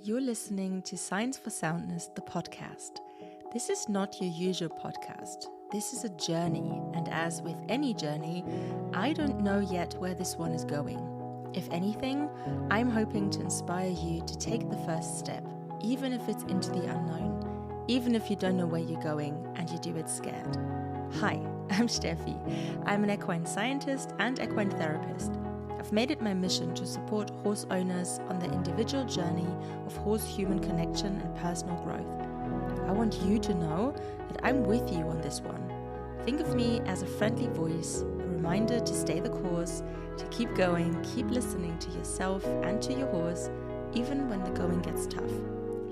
You're listening to Science for Soundness, the podcast. This is not your usual podcast. This is a journey, and as with any journey, I don't know yet where this one is going. If anything, I'm hoping to inspire you to take the first step, even if it's into the unknown, even if you don't know where you're going and you do it scared. Hi, I'm Steffi. I'm an equine scientist and equine therapist. I've made it my mission to support horse owners on their individual journey of horse-human connection and personal growth. I want you to know that I'm with you on this one. Think of me as a friendly voice, a reminder to stay the course, to keep going, keep listening to yourself and to your horse, even when the going gets tough.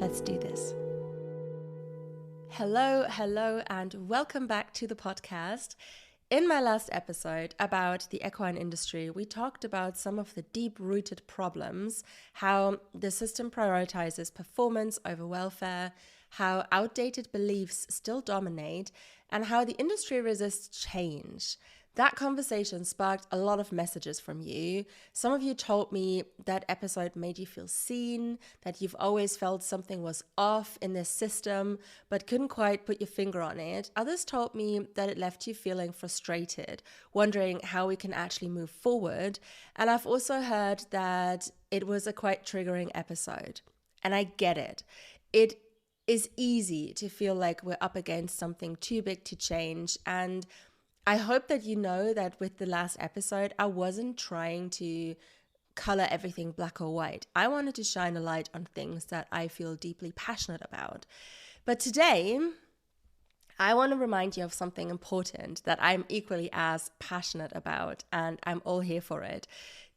Let's do this. Hello, and welcome back to the podcast. In my last episode about the equine industry, we talked about some of the deep-rooted problems, how the system prioritizes performance over welfare, how outdated beliefs still dominate, and how the industry resists change. That conversation sparked a lot of messages from you. Some of you told me that episode made you feel seen, that you've always felt something was off in this system, but couldn't quite put your finger on it. Others told me that it left you feeling frustrated, wondering how we can actually move forward. And I've also heard that it was a quite triggering episode. And I get it. It is easy to feel like we're up against something too big to change, and I hope that you know that with the last episode, I wasn't trying to color everything black or white. I wanted to shine a light on things that I feel deeply passionate about. But today, I want to remind you of something important that I'm equally as passionate about, and I'm all here for it.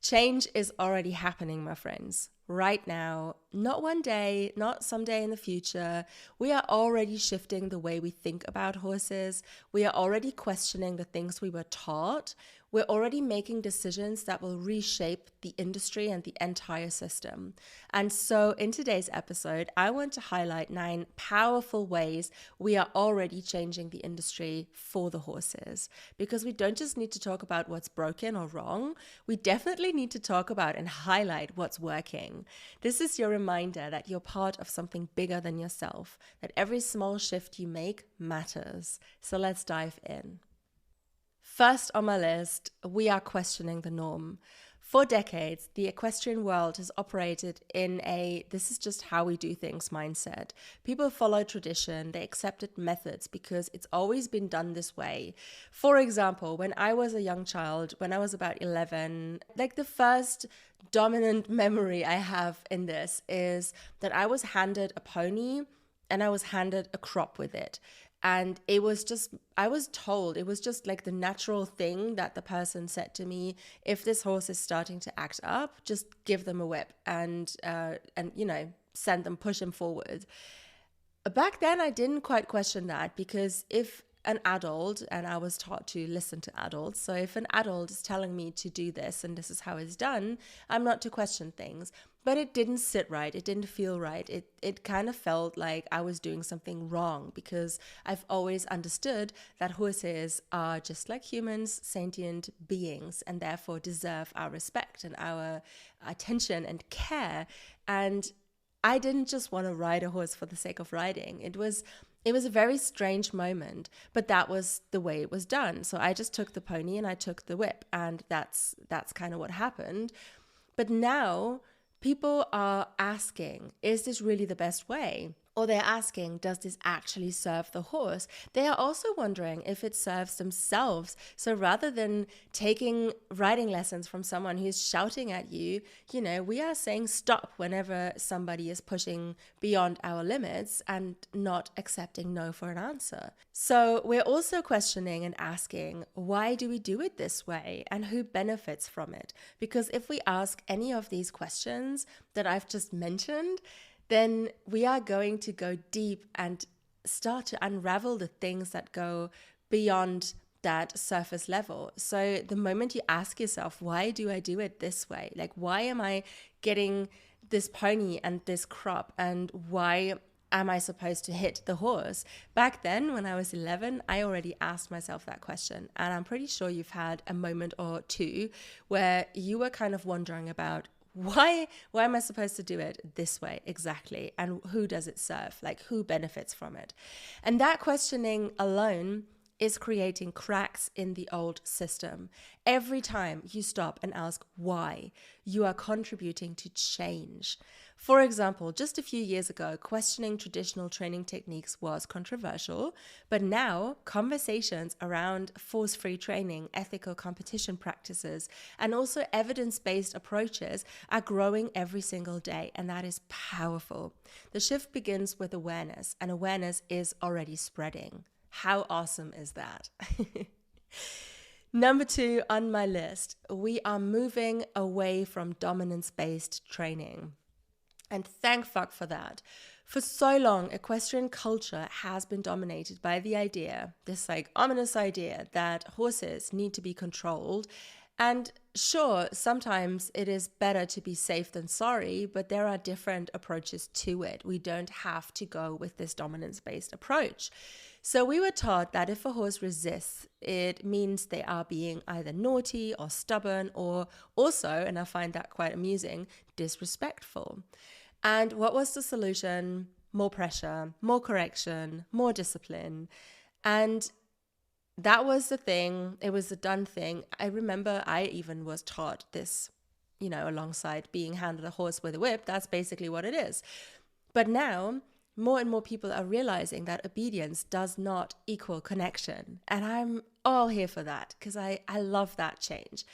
Change is already happening, my friends. Right now, not one day, not someday in the future. We are already shifting the way we think about horses. We are already questioning the things we were taught. We're already making decisions that will reshape the industry and the entire system. And so in today's episode, I want to highlight 9 powerful ways we are already changing the industry for the horses. Because we don't just need to talk about what's broken or wrong. We definitely need to talk about and highlight what's working. This is your reminder that you're part of something bigger than yourself, that every small shift you make matters. So let's dive in. First on my list, we are questioning the norm. For decades, the equestrian world has operated in a this is just how we do things mindset. People follow tradition, they accepted methods because it's always been done this way. For example, when I was a young child, when I was about 11, like the first dominant memory I have in this is that I was handed a pony and I was handed a crop with it. And it was just, I was told, it was just like the natural thing that the person said to me, if this horse is starting to act up, just give them a whip and send them, push him forward. Back then, I didn't quite question that, because if an adult, and I was taught to listen to adults, so if an adult is telling me to do this and this is how it's done, I'm not to question things. But it didn't sit right. It didn't feel right. It kind of felt like I was doing something wrong, because I've always understood that horses are just like humans, sentient beings, and therefore deserve our respect and our attention and care. And I didn't just want to ride a horse for the sake of riding. It was a very strange moment, but that was the way it was done. So I just took the pony and I took the whip, and that's kind of what happened. But now people are asking, is this really the best way? Or they're asking, does this actually serve the horse? They are also wondering if it serves themselves. So rather than taking riding lessons from someone who's shouting at you, we are saying stop whenever somebody is pushing beyond our limits and not accepting no for an answer. So we're also questioning and asking, why do we do it this way and who benefits from it? Because if we ask any of these questions that I've just mentioned, then we are going to go deep and start to unravel the things that go beyond that surface level. So the moment you ask yourself, why do I do it this way? Like, why am I getting this pony and this crop, and why am I supposed to hit the horse? Back then, when I was 11, I already asked myself that question. And I'm pretty sure you've had a moment or two where you were kind of wondering about, why am I supposed to do it this way exactly? And who does it serve? Like, who benefits from it? And that questioning alone is creating cracks in the old system. Every time you stop and ask why, you are contributing to change. For example, just a few years ago, questioning traditional training techniques was controversial, but now conversations around force-free training, ethical competition practices, and also evidence-based approaches are growing every single day, and that is powerful. The shift begins with awareness, and awareness is already spreading. How awesome is that? Number 2 on my list, we are moving away from dominance-based training. And thank fuck for that. For so long, equestrian culture has been dominated by the idea, this like ominous idea that horses need to be controlled. And sure, sometimes it is better to be safe than sorry, but there are different approaches to it. We don't have to go with this dominance-based approach. So we were taught that if a horse resists, it means they are being either naughty or stubborn or also, and I find that quite amusing, disrespectful. And what was the solution? More pressure, more correction, more discipline. And that was the thing. It was the done thing. I remember I even was taught this, alongside being handed a horse with a whip. That's basically what it is. But now, more and more people are realizing that obedience does not equal connection. And I'm all here for that because I love that change.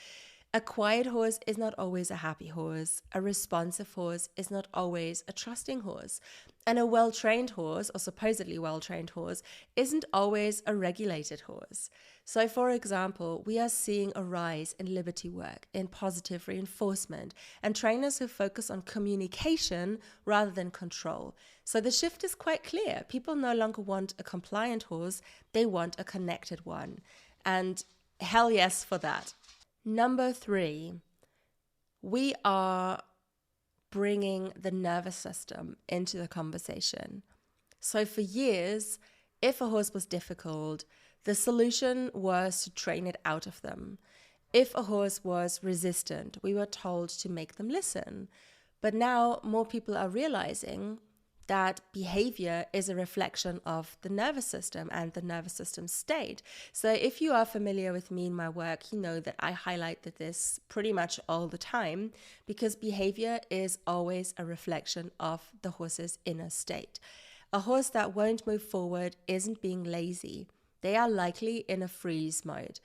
A quiet horse is not always a happy horse. A responsive horse is not always a trusting horse. And a well-trained horse, or supposedly well-trained horse, isn't always a regulated horse. So, for example, we are seeing a rise in liberty work, in positive reinforcement, and trainers who focus on communication rather than control. So the shift is quite clear. People no longer want a compliant horse, they want a connected one. And hell yes for that. Number 3, we are bringing the nervous system into the conversation. So for years, if a horse was difficult, the solution was to train it out of them. If a horse was resistant, we were told to make them listen. But now more people are realizing that behavior is a reflection of the nervous system and the nervous system state. So if you are familiar with me in my work, you know that I highlight this pretty much all the time because behavior is always a reflection of the horse's inner state. A horse that won't move forward isn't being lazy. They are likely in a freeze mode.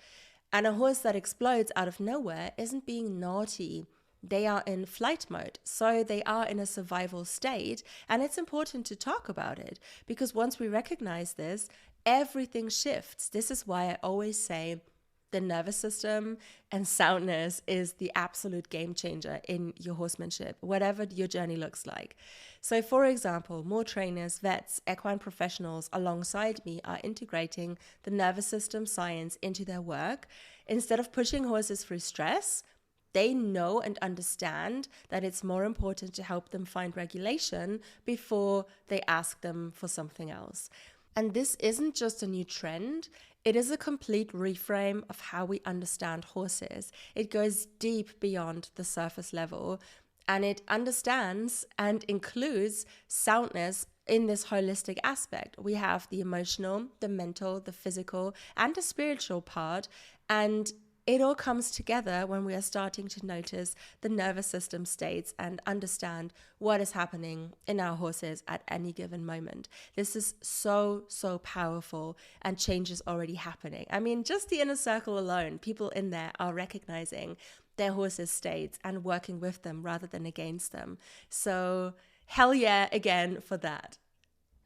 And a horse that explodes out of nowhere isn't being naughty. They are in flight mode, so they are in a survival state, and it's important to talk about it because once we recognize this, everything shifts. This is why I always say the nervous system and soundness is the absolute game changer in your horsemanship, whatever your journey looks like. So for example, more trainers, vets, equine professionals alongside me are integrating the nervous system science into their work. Instead of pushing horses through stress, they know and understand that it's more important to help them find regulation before they ask them for something else. And this isn't just a new trend, it is a complete reframe of how we understand horses. It goes deep beyond the surface level, and it understands and includes soundness in this holistic aspect. We have the emotional, the mental, the physical, and the spiritual part, and it all comes together when we are starting to notice the nervous system states and understand what is happening in our horses at any given moment. This is so, so powerful, and change is already happening. I mean, just the inner circle alone, people in there are recognizing their horses' states and working with them rather than against them. So hell yeah again for that.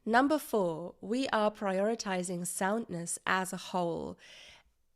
Number 4, we are prioritizing soundness as a whole.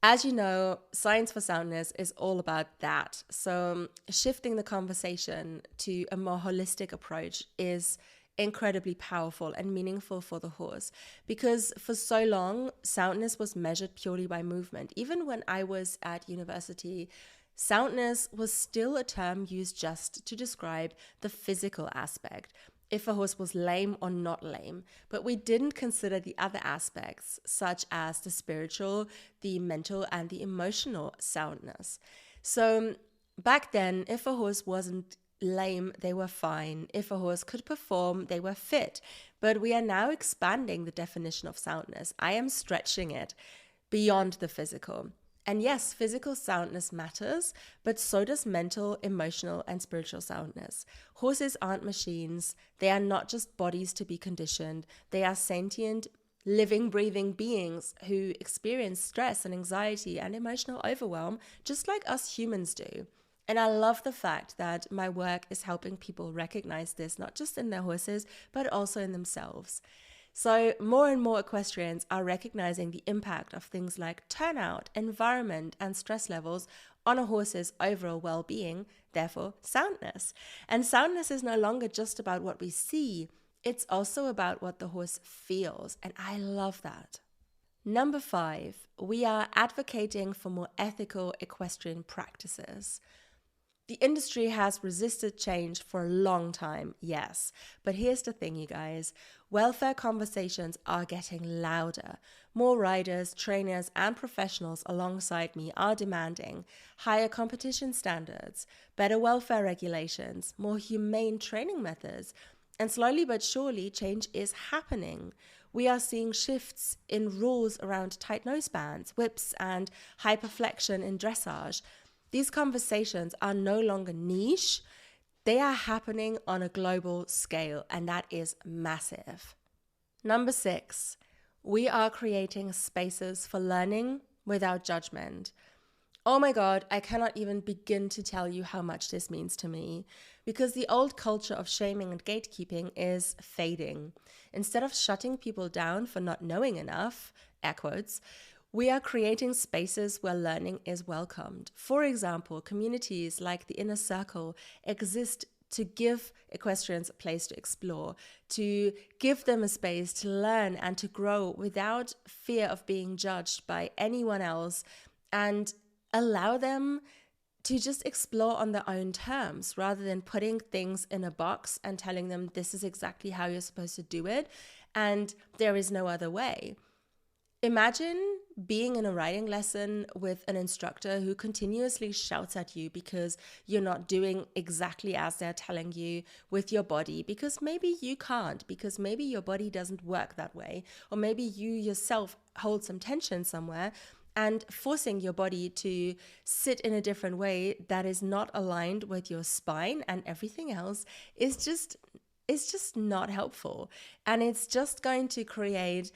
As you know, Science for Soundness is all about that. So shifting the conversation to a more holistic approach is incredibly powerful and meaningful for the horse, because for so long, soundness was measured purely by movement. Even when I was at university, soundness was still a term used just to describe the physical aspect, if a horse was lame or not lame, but we didn't consider the other aspects, such as the spiritual, the mental, and the emotional soundness. So back then, if a horse wasn't lame, they were fine. If a horse could perform, they were fit. But we are now expanding the definition of soundness. I am stretching it beyond the physical. And yes, physical soundness matters, but so does mental, emotional, and spiritual soundness. Horses aren't machines. They are not just bodies to be conditioned. They are sentient, living, breathing beings who experience stress and anxiety and emotional overwhelm, just like us humans do. And I love the fact that my work is helping people recognize this, not just in their horses, but also in themselves. So more and more equestrians are recognizing the impact of things like turnout, environment, and stress levels on a horse's overall well-being, therefore soundness. And soundness is no longer just about what we see, it's also about what the horse feels, and I love that. Number 5, we are advocating for more ethical equestrian practices. The industry has resisted change for a long time, yes. But here's the thing, you guys. Welfare conversations are getting louder. More riders, trainers, and professionals alongside me are demanding higher competition standards, better welfare regulations, more humane training methods. And slowly but surely, change is happening. We are seeing shifts in rules around tight nosebands, whips, and hyperflexion in dressage. These conversations are no longer niche. They are happening on a global scale, and that is massive. Number 6, we are creating spaces for learning without judgment. Oh my God, I cannot even begin to tell you how much this means to me, because the old culture of shaming and gatekeeping is fading. Instead of shutting people down for not knowing enough, air quotes, we are creating spaces where learning is welcomed. For example, communities like the Inner Circle exist to give equestrians a place to explore, to give them a space to learn and to grow without fear of being judged by anyone else, and allow them to just explore on their own terms rather than putting things in a box and telling them this is exactly how you're supposed to do it and there is no other way. Imagine being in a riding lesson with an instructor who continuously shouts at you because you're not doing exactly as they're telling you with your body, because maybe you can't, because maybe your body doesn't work that way, or maybe you yourself hold some tension somewhere, and forcing your body to sit in a different way that is not aligned with your spine and everything else is just not helpful. And it's just going to create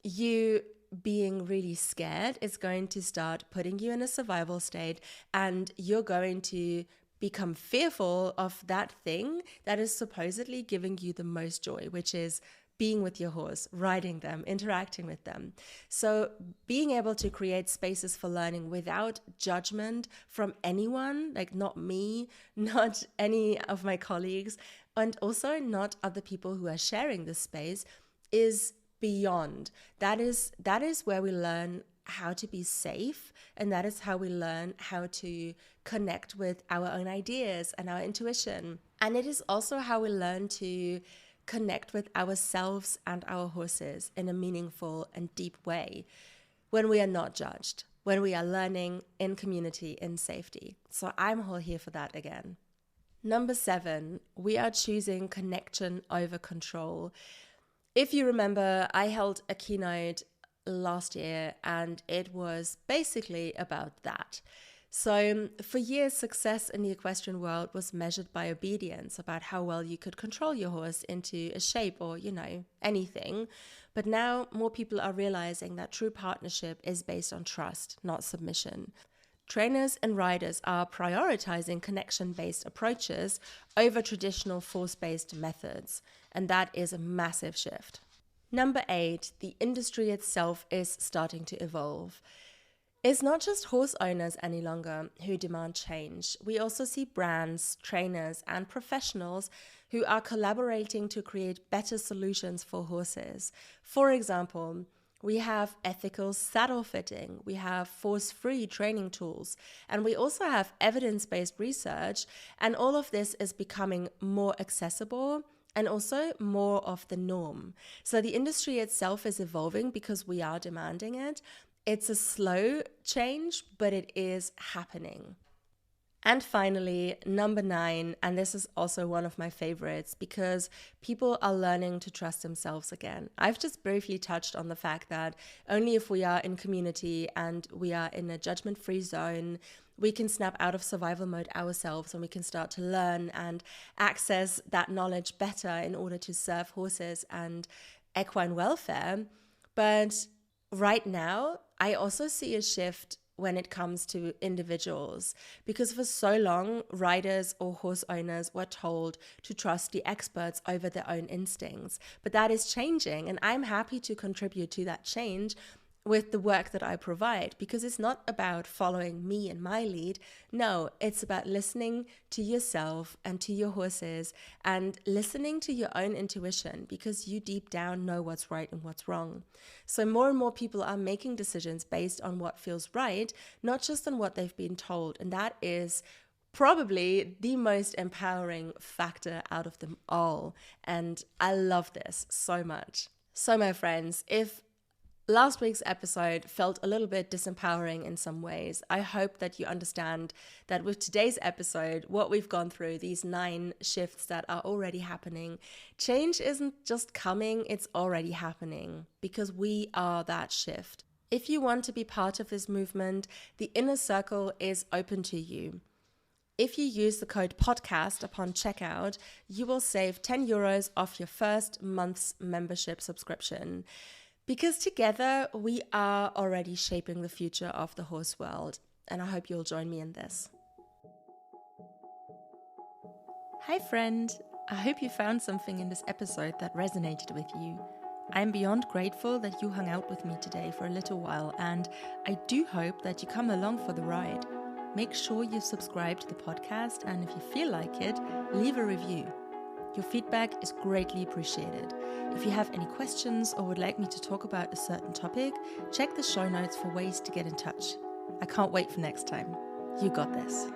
you being really scared. It's going to start putting you in a survival state, and you're going to become fearful of that thing that is supposedly giving you the most joy, which is being with your horse, riding them, interacting with them. So being able to create spaces for learning without judgment from anyone, like not me, not any of my colleagues, and also not other people who are sharing this space, is beyond. That is where we learn how to be safe, and that is how we learn how to connect with our own ideas and our intuition. And it is also how we learn to connect with ourselves and our horses in a meaningful and deep way when we are not judged, when we are learning in community, in safety. So I'm all here for that again. Number 7, we are choosing connection over control. If you remember, I held a keynote last year and it was basically about that. So for years, success in the equestrian world was measured by obedience, about how well you could control your horse into a shape or, anything. But now more people are realizing that true partnership is based on trust, not submission. Trainers and riders are prioritizing connection-based approaches over traditional force-based methods, and that is a massive shift. Number 8, the industry itself is starting to evolve. It's not just horse owners any longer who demand change. We also see brands, trainers, and professionals who are collaborating to create better solutions for horses. For example, we have ethical saddle fitting, we have force-free training tools, and we also have evidence-based research, and all of this is becoming more accessible and also more of the norm. So the industry itself is evolving because we are demanding it. It's a slow change, but it is happening. And finally, number 9, and this is also one of my favorites because people are learning to trust themselves again. I've just briefly touched on the fact that only if we are in community and we are in a judgment-free zone, we can snap out of survival mode ourselves and we can start to learn and access that knowledge better in order to serve horses and equine welfare. But right now, I also see a shift when it comes to individuals, because for so long, riders or horse owners were told to trust the experts over their own instincts. But that is changing, and I'm happy to contribute to that change with the work that I provide, because it's not about following me and my lead. No, it's about listening to yourself and to your horses and listening to your own intuition, because you deep down know what's right and what's wrong. So more and more people are making decisions based on what feels right, not just on what they've been told. And that is probably the most empowering factor out of them all. And I love this so much. So my friends, if last week's episode felt a little bit disempowering in some ways, I hope that you understand that with today's episode, what we've gone through, these 9 shifts that are already happening, change isn't just coming, it's already happening, because we are that shift. If you want to be part of this movement, the inner circle is open to you. If you use the code podcast upon checkout, you will save €10 off your first month's membership subscription. Because together we are already shaping the future of the horse world, and I hope you'll join me in this. Hi friend, I hope you found something in this episode that resonated with you. I'm beyond grateful that you hung out with me today for a little while, and I do hope that you come along for the ride. Make sure you subscribe to the podcast, and if you feel like it, leave a review. Your feedback is greatly appreciated. If you have any questions or would like me to talk about a certain topic, check the show notes for ways to get in touch. I can't wait for next time. You got this.